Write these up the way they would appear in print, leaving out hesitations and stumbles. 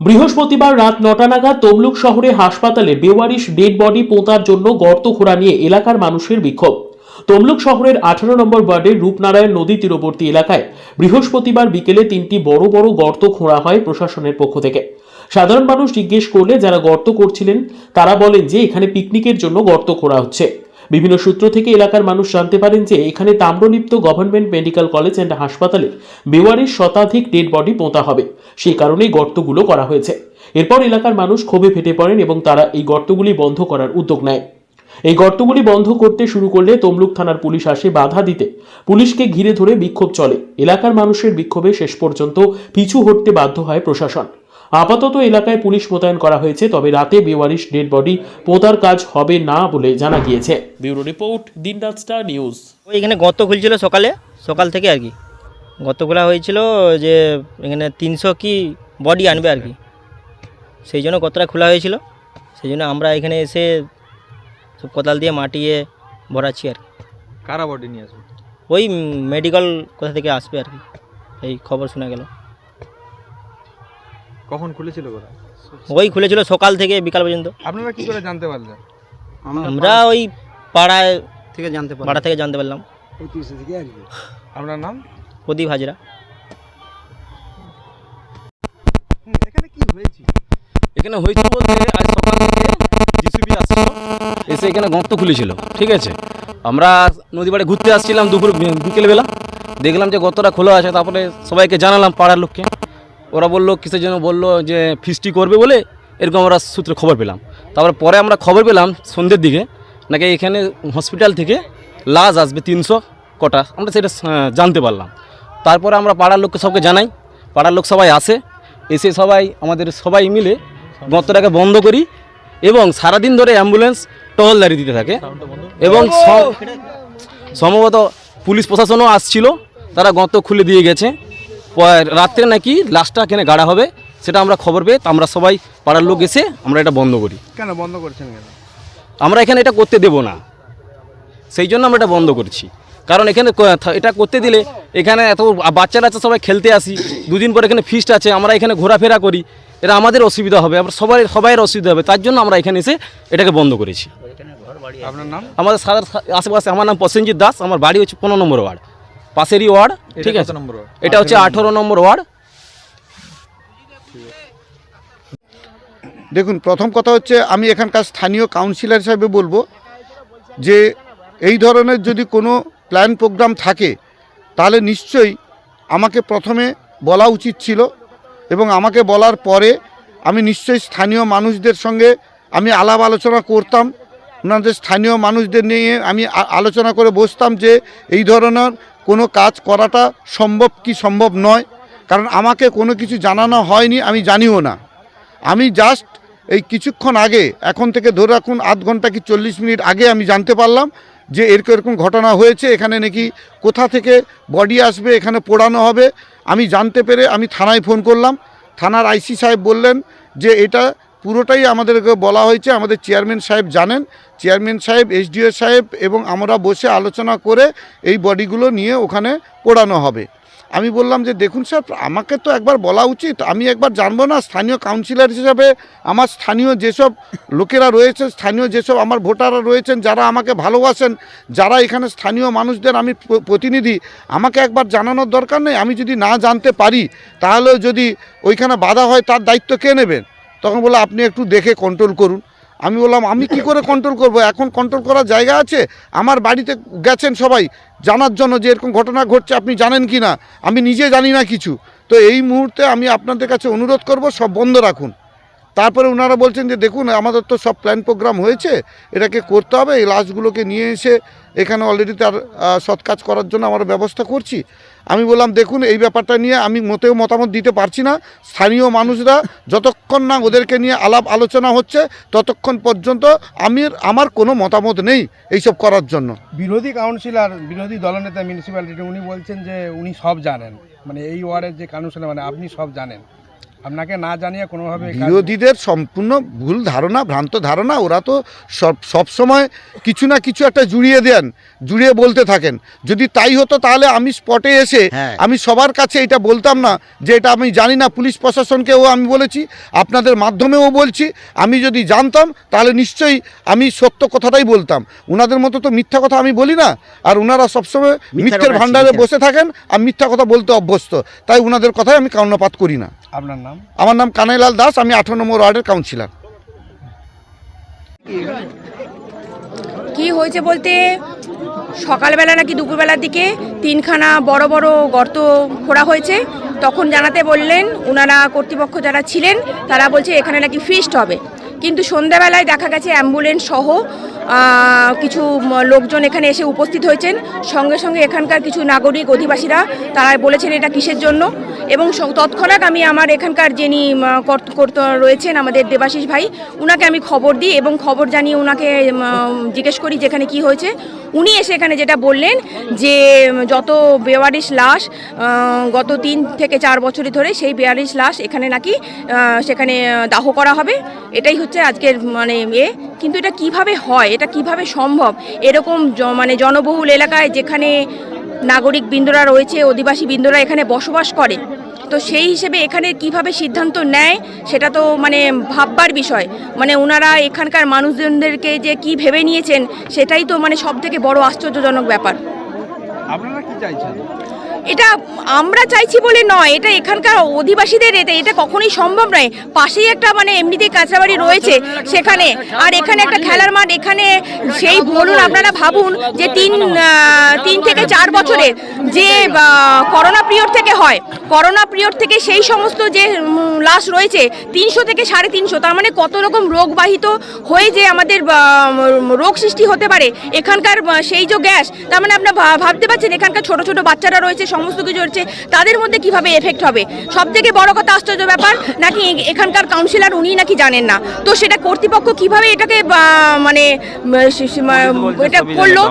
বৃহস্পতিবার রাত ৯টা নাগাদ তমলুক শহরে হাসপাতালে বেওয়ারিশ ডেড বডি পোঁতার জন্য গর্ত খোঁড়া নিয়ে এলাকার মানুষের বিক্ষোভ। তমলুক শহরের ১৮ নম্বর ওয়ার্ডের রূপনারায়ণ নদী তীরবর্তী এলাকায় বৃহস্পতিবার বিকেলে ৩টি বড় বড় গর্ত খোঁড়া হয় প্রশাসনের পক্ষ থেকে। সাধারণ মানুষ জিজ্ঞেস করলে যারা গর্ত করছিলেন তারা বলেন যে এখানে পিকনিকের জন্য গর্ত খোঁড়া হচ্ছে। বিভিন্ন সূত্র থেকে এলাকার মানুষ জানতে পারেন যে এখানে Tamralipta government medical college and হাসপাতালে বেওয়ারিশ শতাধিক ডেড বডি পোঁতা হবে, সেই কারণেই গর্তগুলো করা হয়েছে। এরপর এলাকার মানুষ ক্ষোভে ফেটে পড়েন এবং তারা এই গর্তগুলি বন্ধ করার উদ্যোগ নেয়। এই গর্তগুলি বন্ধ করতে শুরু করলে তমলুক থানার পুলিশ আসে বাধা দিতে। পুলিশকে ঘিরে ধরে বিক্ষোভ চলে। এলাকার মানুষের বিক্ষোভে শেষ পর্যন্ত পিছু হটতে বাধ্য হয় প্রশাসন। আপাতত এলাকায় পুলিশ মোতায়েন করা হয়েছে, তবে রাতে বেওয়ারিশ ডেড বডি পোঁতার কাজ হবে না বলে জানা গিয়েছে। ব্যুরো রিপোর্ট, দিনরাত স্টার নিউজ। এখানে গর্ত খুলছিল সকাল থেকে আর কি গর্ত খোলা হয়েছিল যে এখানে 300 কি বডি আনবে আর কি, সেই জন্য গর্তটা খোলা হয়েছিল। সেই জন্য আমরা এখানে এসে সব কোদাল দিয়ে মাটিয়ে ভরাচ্ছি আর কি। কারা বডি নিয়ে আসবে? ওই মেডিকেল কোথা থেকে আসবে আর কি, এই খবর শোনা গেল। কখন খুলেছিল ওরা? ওই খুলেছিল সকাল থেকে বিকাল পর্যন্ত। আপনারা কি করে জানতে পারলেন? আমরা ওই পাড়া থেকে জানতে পারলাম। আপনার নাম? প্রদীপ হাজরা। এখানে কি হয়েছে? এখানে হয়েছে বলতে আজ সকাল থেকে জিসিবি আসছিল, এসে এখানে গর্ত খুলেছিল। ঠিক আছে, আমরা নদী পাড়ে ঘুরতে আসছিলাম দুপুর বিকেলবেলা, দেখলাম যে গর্তটা খোলা আছে। তারপরে সবাইকে জানালাম, পাড়ার লোককে। ওরা বললো কিসের জন্য, বললো যে ফিস্টি করবে বলে, এরকম আমরা সূত্রে খবর পেলাম। তারপরে পরে আমরা খবর পেলাম সন্ধ্যের দিকে নাকি এখানে হসপিটাল থেকে লাশ আসবে 300 কটা, আমরা সেটা জানতে পারলাম। তারপরে আমরা পাড়ার লোককে সবকে জানাই, পাড়ার লোক সবাই আসে, এসে আমাদের সবাই মিলে গর্তটাকে বন্ধ করি এবং সারাদিন ধরে অ্যাম্বুলেন্স টহলদারি দিতে থাকে। এবং সম্ভবত পুলিশ প্রশাসনও আসছিল, তারা গর্ত খুলে দিয়ে গেছে। রাত্রে নাকি লাশটা এখানে গাড়া হবে, সেটা আমরা খবর পেয়ে আমরা সবাই পাড়ার লোক এসে আমরা এটা বন্ধ করি। কেন বন্ধ করছেন? কেন? আমরা এখানে এটা করতে দেব না, সেই জন্য আমরা এটা বন্ধ করছি। কারণ এখানে এটা করতে দিলে এখানে এত বাচ্চারা সবাই খেলতে আসি, দুদিন পর এখানে ফিস্ট আছে, আমরা এখানে ঘোরাফেরা করি, এটা আমাদের অসুবিধা হবে, আমরা সবাইয়ের অসুবিধা হবে। তার জন্য আমরা এখানে এসে এটাকে বন্ধ করেছি। আপনার নাম? আমাদের আশেপাশে আমার নাম প্রসেনজিৎ দাস, আমার বাড়ি হচ্ছে 15 নম্বর ওয়ার্ড, পাশেরই ওয়ার্ড। ঠিক আছে, এটা হচ্ছে 18 নম্বর ওয়ার্ড। দেখুন, প্রথম কথা হচ্ছে আমি এখানকার স্থানীয় কাউন্সিলর হিসাবে বলবো যে এই ধরনের যদি কোনো প্ল্যান প্রোগ্রাম থাকে তাহলে নিশ্চয়ই আমাকে প্রথমে বলা উচিত ছিল, এবং আমাকে বলার পরে আমি নিশ্চয়ই স্থানীয় মানুষদের সঙ্গে আমি আলাপ আলোচনা করতাম। ওনাদের স্থানীয় মানুষদের নিয়ে আমি আলোচনা করে বসতাম যে এই ধরনের কোনো কাজ করাটা সম্ভব কি সম্ভব নয়। কারণ আমাকে কোনো কিছু জানানো হয়নি, আমি জানিও না। আমি জাস্ট এই কিছুক্ষণ আগে, এখন থেকে ধরে রাখুন আধ ঘন্টা কি 40 মিনিট আগে আমি জানতে পারলাম যে এরকম ঘটনা হয়েছে। এখানে নাকি কোথা থেকে বডি আসবে, এখানে পোড়ানো হবে। আমি জানতে পেরে আমি থানায় ফোন করলাম। থানার আইসি সাহেব বললেন যে এটা পুরোটাই আমাদেরকে বলা হয়েছে, আমাদের চেয়ারম্যান সাহেব জানেন, চেয়ারম্যান সাহেব, এসডিও সাহেব এবং আমরা বসে আলোচনা করে এই বডিগুলো নিয়ে ওখানে পোড়ানো হবে। আমি বললাম যে দেখুন স্যার, আমাকে তো একবার বলা উচিত, আমি একবার জানবো না? স্থানীয় কাউন্সিলর হিসাবে আমার স্থানীয় যেসব লোকেরা রয়েছে, স্থানীয় যেসব আমার ভোটাররা রয়েছেন, যারা আমাকে ভালোবাসেন, যারা এখানে স্থানীয় মানুষদের আমি প্রতিনিধি, আমাকে একবার জানানোর দরকার নেই? আমি যদি না জানতে পারি তাহলে যদি ওইখানে বাধা হয় তার দায়িত্ব কে নেবেন? তখন বলে আপনি একটু দেখে কন্ট্রোল করুন। আমি বললাম আমি কি করে কন্ট্রোল করব? এখন কন্ট্রোল করার জায়গা আছে? আমার বাড়িতে গেছেন সবাই জানার জন্য যে এরকম ঘটনা ঘটছে, আপনি জানেন কি না? আমি নিজে জানি না কিছু। তো এই মুহূর্তে আমি আপনাদের কাছে অনুরোধ করব সব বন্ধ রাখুন। তারপরে ওনারা বলছেন যে দেখুন আমাদের তো সব প্ল্যান প্রোগ্রাম হয়েছে, এটাকে করতে হবে, এই লাশগুলোকে নিয়ে এসে এখানে অলরেডি তার সৎ কাজ করার জন্য আমরা ব্যবস্থা করছি। আমি বললাম দেখুন এই ব্যাপারটা নিয়ে আমি মোটেও মতামত দিতে পারছি না। স্থানীয় মানুষরা যতক্ষণ না ওদেরকে নিয়ে আলাপ আলোচনা হচ্ছে ততক্ষণ পর্যন্ত আমার কোনো মতামত নেই এইসব করার জন্য। বিরোধী কাউন্সিলর, বিরোধী দলনেতা মিউনিসিপ্যালিটি, উনি বলছেন যে উনি সব জানেন, মানে এই ওয়ার্ডের যে কাউন্সিলর, মানে আপনি সব জানেন, আপনাকে না জানিয়ে কোনোভাবে বিরোধীদের সম্পূর্ণ ভুল ধারণা, ভ্রান্ত ধারণা। ওরা তো সব সময় কিছু না কিছু একটা জুড়িয়ে বলতে থাকেন। যদি তাই হতো তাহলে আমি স্পটে এসে আমি সবার কাছে এটা বলতাম না যে এটা আমি জানি না। পুলিশ প্রশাসনকেও আমি বলেছি, আপনাদের মাধ্যমেও বলছি, আমি যদি জানতাম তাহলে নিশ্চয়ই আমি সত্য কথাটাই বলতাম। ওনাদের মতো তো মিথ্যা কথা আমি বলি না, আর ওনারা সবসময় মিথ্যের ভাণ্ডারে বসে থাকেন আর মিথ্যা কথা বলতে অভ্যস্ত, তাই ওনাদের কথায় আমি কর্ণপাত করি না। আপনার নাম? আমার নাম কানাইলাল দাস, আমি 18 নম্বর ওয়ার্ডের কাউন্সিলর। কি হয়েছে বলতে, সকালবেলা নাকি দুপুরবেলার দিকে 3খানা বড় বড় গর্ত খোঁড়া হয়েছে। তখন জানাতে বললেন ওনারা, কর্তৃপক্ষ যারা ছিলেন তারা বলছে এখানে নাকি ফিস্ট হবে। কিন্তু সন্ধ্যাবেলায় দেখা গেছে অ্যাম্বুলেন্স সহ কিছু লোকজন এখানে এসে উপস্থিত হয়েছেন। সঙ্গে সঙ্গে এখানকার কিছু নাগরিক অধিবাসীরা তারা বলেছেন এটা কিসের জন্য, এবং তৎক্ষণাৎ আমি আমার এখানকার যিনি রয়েছেন আমাদের দেবাশিস ভাই, উনাকে আমি খবর দিই এবং খবর জানিয়ে উনাকে জিজ্ঞেস করি যেখানে কি হয়েছে। উনি এসে এখানে যেটা বললেন যে যত বেওয়ারিশ লাশ গত 3 থেকে 4 বছরই ধরে, সেই বেওয়ারিশ লাশ এখানে নাকি সেখানে দাহ করা হবে। এটাই হচ্ছে আজকের মানে কিন্তু এটা কিভাবে হয়, এটা কিভাবে সম্ভব? এরকম মানে জনবহুল এলাকায় যেখানে নাগরিক বৃন্দরা রয়েছে, অধিবাসী বৃন্দরা এখানে বসবাস করে, তো সেই হিসেবে এখানে কিভাবে সিদ্ধান্ত নেয় সেটা তো মানে ভাববার বিষয়। মানে ওনারা এখানকার মানুষজনদেরকে যে কি ভেবে নিয়েছেন সেটাই তো মানে সব থেকে বড় আশ্চর্যজনক ব্যাপার। আপনারা কি চাইছেন? এটা আমরা চাইছি বলে নয়, এটা এখানকার অধিবাসীদের এটা কখনোই সম্ভব নয়। পাশেই একটা মানে এমনিতেই কাঁচরাবাড়ি রয়েছে সেখানে, আর এখানে একটা খেলার মাঠ, এখানে সেই বলুন আপনারা ভাবুন যে 3 থেকে 4 বছরের যে করোনা পিরিয়ড থেকে হয়, করোনা পিরিয়ড থেকে সেই সমস্ত যে লাশ রয়েছে 300 থেকে 350, তার মানে কত রকম রোগবাহিত হয়ে যে আমাদের রোগ সৃষ্টি হতে পারে এখানকার সেই যে গ্যাস, তার মানে আপনারা ভাবতে পারছেন এখানকার ছোট ছোট বাচ্চারা রয়েছে, সমস্ত কিছু হচ্ছে, তাদের মধ্যে কিভাবে এফেক্ট হবে। সব থেকে বড় কথা আশ্চর্য ব্যাপার, নাকি এখানকার কাউন্সিলর উনি নাকি জানেন না। তো সেটা কর্তৃপক্ষ কিভাবে এটাকে মানে এটা করলো।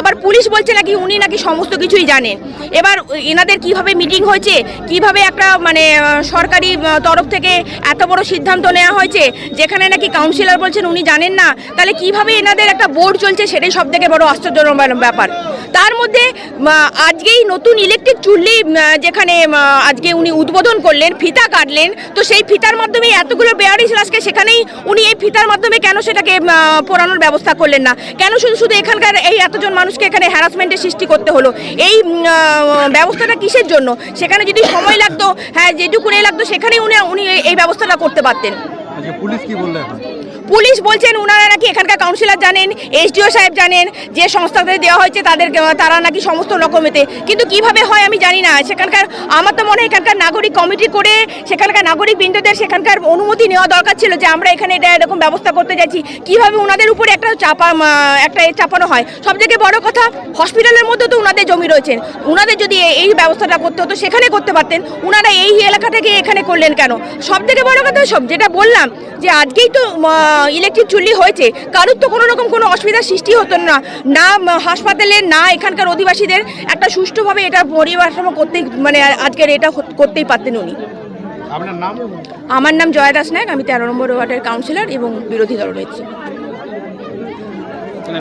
আবার পুলিশ বলছে নাকি উনি নাকি সমস্ত কিছুই জানেন। এবার এনাদের কিভাবে মিটিং হয়েছে, কিভাবে একটা মানে সরকারি তরফ থেকে এত বড় সিদ্ধান্ত নেওয়া হয়েছে যেখানে নাকি কাউন্সিলর বলছেন উনি জানেন না, তাহলে কিভাবে এনাদের একটা বোর্ড চলছে, সেটাই সব থেকে বড় আশ্চর্যজনক ব্যাপার। তার মধ্যে আজকেই নতুন ইলেকট্রিক চুল্লি যেখানে আজকে উনি উদ্বোধন করলেন, ফিতা কাটলেন, তো সেই ফিতার মাধ্যমে এতগুলো বেওয়ারিশ লাশকে সেখানেই উনি এই ফিতার মাধ্যমে কেন সেটাকে পোড়ানোর ব্যবস্থা করলেন না? কেন শুধু এখানকার এই এতজন মানুষকে এখানে হ্যারাসমেন্টের সৃষ্টি করতে হলো? এই ব্যবস্থাটা কিসের জন্য? সেখানে যদি সময় লাগতো, হ্যাঁ যেটুকুনি লাগতো, সেখানেই উনি এই ব্যবস্থাটা করতে পারতেন। আচ্ছা, পুলিশ কি বললো এখন? পুলিশ বলছেন ওনারা নাকি এখানকার কাউন্সিলর জানেন, এসডিও সাহেব জানেন, যে সংস্থাতে দেওয়া হয়েছে তারা নাকি সমস্ত রকমেতে, কিন্তু কিভাবে হয় আমি জানি না। সেখানকার আমার তো মনে হয় এখানকার নাগরিক কমিটি করে সেখানকার নাগরিক বৃন্দদের সেখানকার অনুমতি নেওয়া দরকার ছিল যে আমরা এখানে এটা এরকম ব্যবস্থা করতে যাচ্ছি। কিভাবে ওনাদের উপরে একটা চাপানো হয়? সব থেকে বড় কথা, হসপিটালের মধ্যে তো ওনাদের জমি রয়েছেন, ওনাদের যদি এই ব্যবস্থাটা করতে হতো সেখানে করতে পারতেন। ওনারা এই এলাকাটাকে এখানে করলেন কেন? সব থেকে বড় কথা যেটা বললাম যে আজকেই তো ইলেকট্রিক চুল্লি হয়েছে, কারোর তো কোনো রকম কোনো অসুবিধার সৃষ্টি হতো না, না হাসপাতালের না এখানকার অধিবাসীদের একটা সুষ্ঠুভাবে এটা পরিকাঠামো করতেই মানে আজকের এটা করতেই পারতেন উনি। আপনার নাম? আমার নাম জয়া দাস নায়ক, আমি 13 নম্বর ওয়ার্ডের কাউন্সিলর এবং বিরোধী দলনেত্রী।